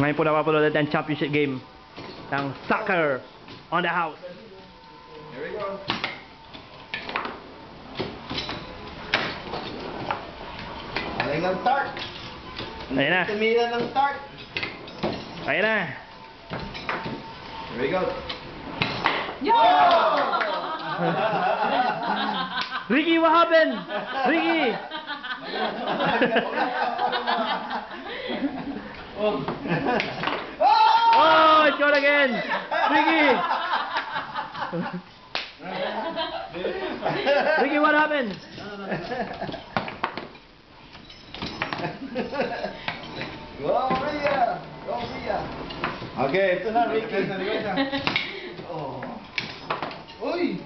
Ngayon po napapalood ang championship game ng soccer on the house. Here we go. Aling ng tart. Ayan na. Tumila ng tart. Ayan na. Here we go. Ricky, what happened? Ricky! Oh, it's gone again! Ricky! Ricky, what happened? Go Ria! Go Ria! Okay, ito na Ricky. Oh. Uy!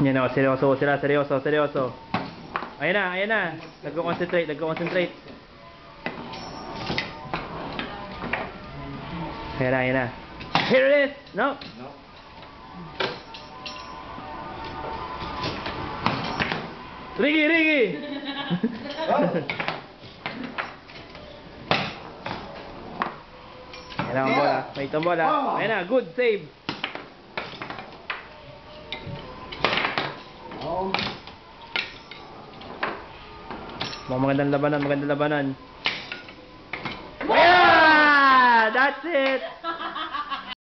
Yan o, seryoso sila, seryoso, seryoso. Ayan na. Nagko-concentrate. Ayan na. Here it is! No! No. Ricky! Oh. Ayan na ang bola. May itong bola. Ayan na, good save. Oh. Magandang labanan. Yeah! That's it!